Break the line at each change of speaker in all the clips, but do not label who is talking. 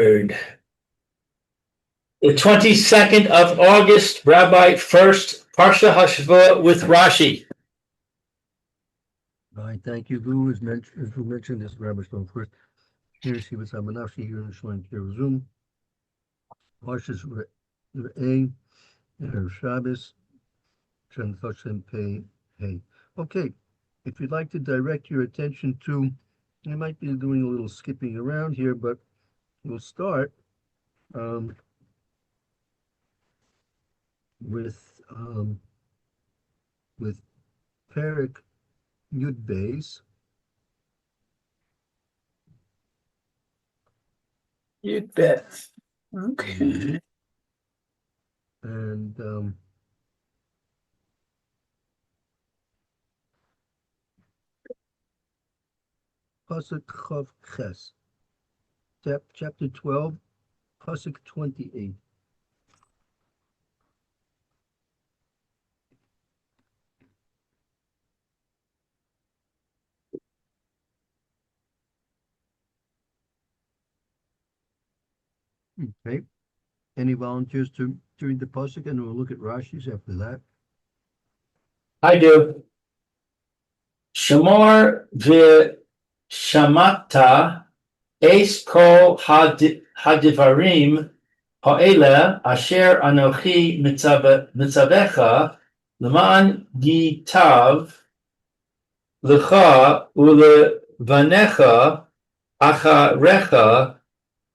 The 22nd of August, Rabbi Furst, Parsha Hashavua with Rashi.
All right, thank you. Who is mentioned? Who mentioned this? Rabbi Stone first. Here is with Samanashi here in the Shalom Zoom. Parsha's Reeh and Shabbos. Translation Pei Hey. Okay, if you'd like to direct your attention to, I might be doing a little skipping around here, but we'll start with Perek Yud Beis.
You bet. Okay.
And Pasuk Chav Ches, chapter 12, Pasuk 28. Okay. Any volunteers to read the Pasuk, and we'll look at Rashi's after that.
I do. Shamor v'shamata es kol hadivarim ha'ele asher anochi mitzavecha l'man gitav l'cha ulevanecha acharecha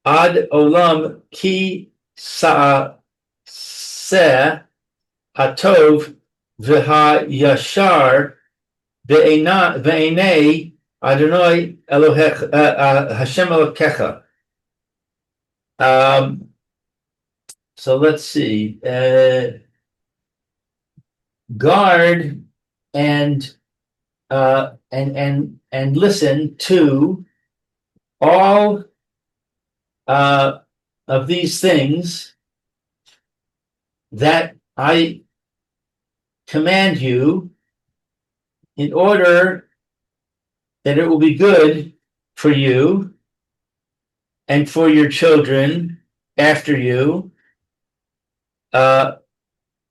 ad olam ki sa'aseh hatov v'hayashar ve'enei Adonai Hashem Elokecha. So let's see. Guard and listen to all of these things that I command you, in order that it will be good for you and for your children after you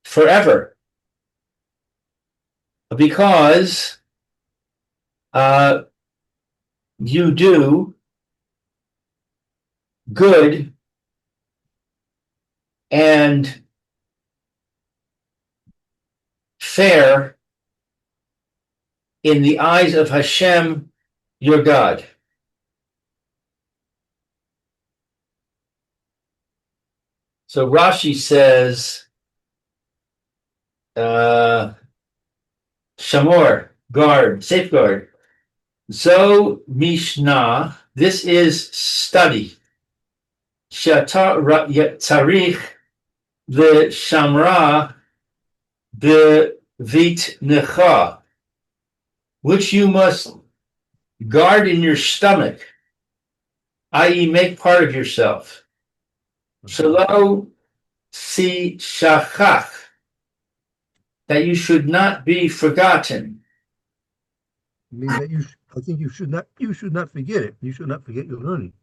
forever. Because you do good and fair in the eyes of Hashem, your God. So Rashi says, Shamor, guard, safeguard. Zo Mishnah, this is study. Tzarich v'shamra b'vitnecha, which you must guard in your stomach, i.e., make part of yourself. Shelo si shachach, that you should not be forgotten.
I mean that I think you should not forget it. You should not forget your learning.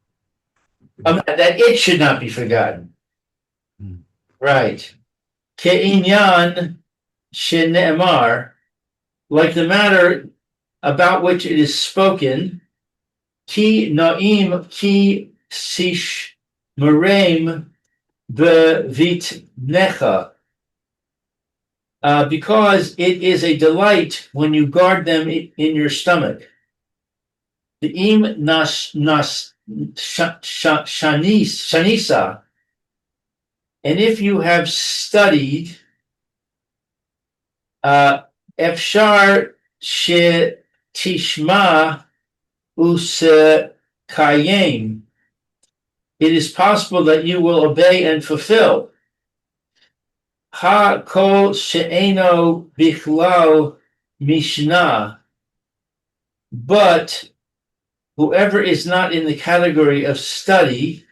That it should not be forgotten. Right. Ke'inyan shene'emar, like the matter about which it is spoken, ki na'im ki sish merem bevitnecha, because it is a delight when you guard them in your stomach. The im shanisa, and if you have studied, efshar she Tishma usekayem, it is possible that you will obey and fulfill. Ha kol she'eno bichlal mishnah, but whoever is not in the category of study,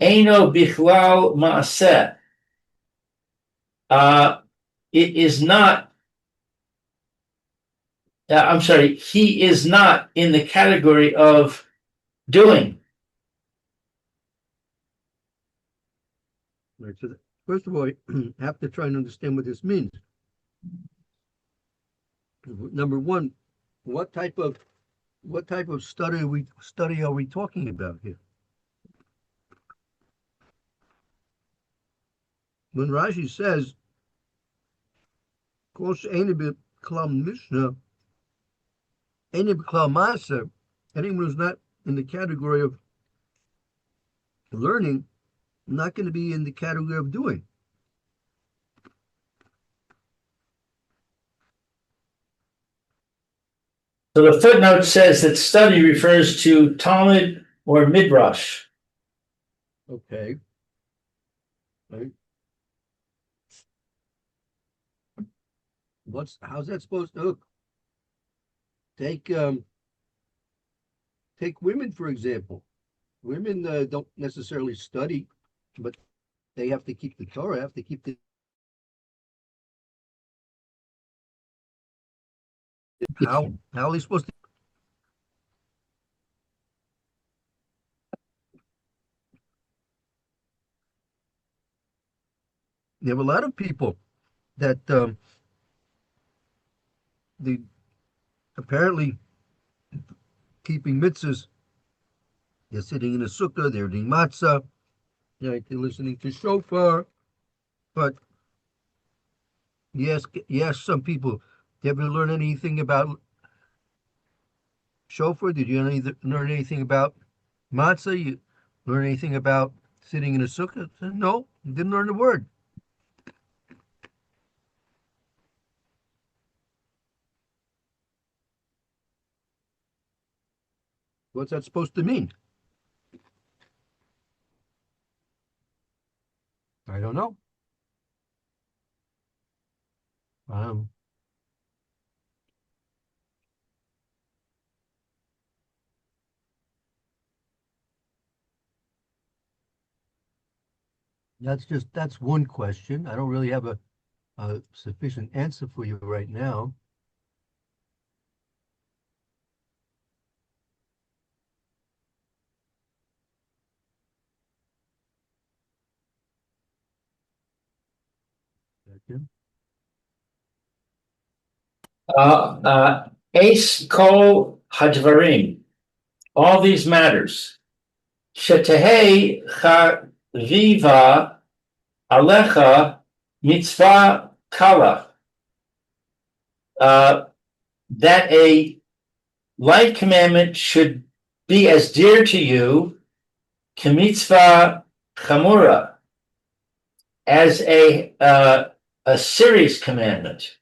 eno bichlal ma'aseh, it is not. He is not in the category of doing.
Right. So, first of all, you have to try and understand what this means. Number one, what type of study are we talking about here? When Rashi says, "Kol she'einu b'klal Mishnah, einu b'klal Maaser," anyone who's not in the category of learning, not going to be in the category of doing.
So the footnote says that study refers to Talmud or Midrash.
Okay. Right. How's that supposed to look? Take women for example. Women don't necessarily study, but they have to keep the Torah, have to keep the how are they supposed to? You have a lot of people that the apparently keeping mitzvahs. They're sitting in a sukkah, they're eating matzah, they're listening to shofar. But yes, some people. Did you ever learn anything about shofar? Did you learn anything about matzah? You learn anything about sitting in a sukkah? No, you didn't learn a word. What's that supposed to mean? I don't know. Um, that's one question. I don't really have a sufficient answer for you right now.
Ace Kol Hadvarim. All these matters. Shetehei Chaviva Alecha Mitzvah Kala. That a light commandment should be as dear to you, Kamitzvah Chamura, as a serious commandment.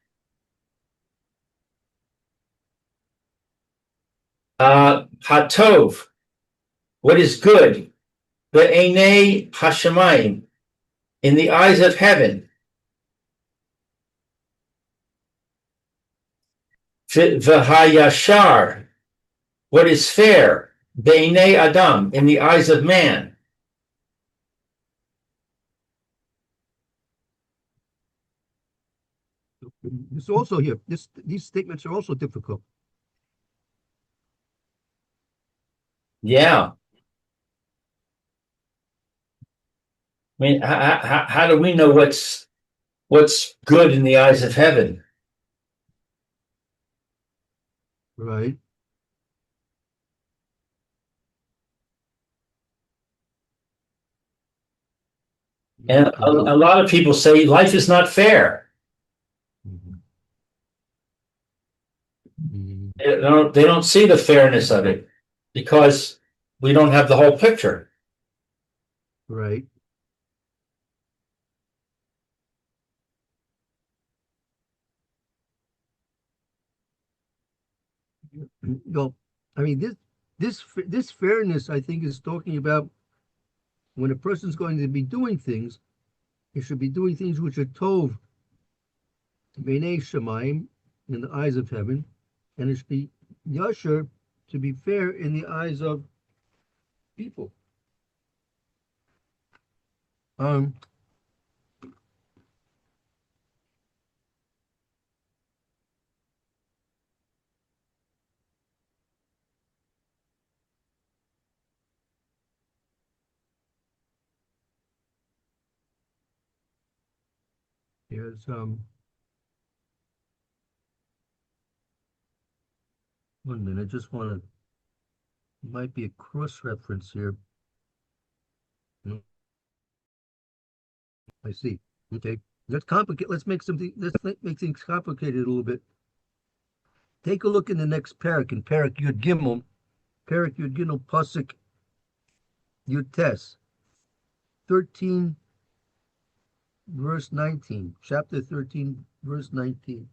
Hatov, what is good, Be'enei Hashemayim, in the eyes of heaven. V'hayashar, what is fair, Be'enei Adam, in the eyes of man.
This also here. These statements are also difficult.
Yeah. I mean, how do we know what's good in the eyes of heaven?
Right.
And a lot of people say life is not fair.
Mhm.
They don't see the fairness of it because we don't have the whole picture.
Right. Well, I mean this fairness, I think, is talking about when a person's going to be doing things, he should be doing things which are tov, b'nei shamayim, in the eyes of heaven, and it should be yasher, to be fair in the eyes of people. Um, Here's one minute. I just want to. Might be a cross reference here. I see. Okay. Let's complicate. Let's make something. Let's make things complicated a little bit. Take a look in the next parak, in parak Yud Gimel, pasuk Yud Tes, 13, verse 19. Chapter 13, verse 19.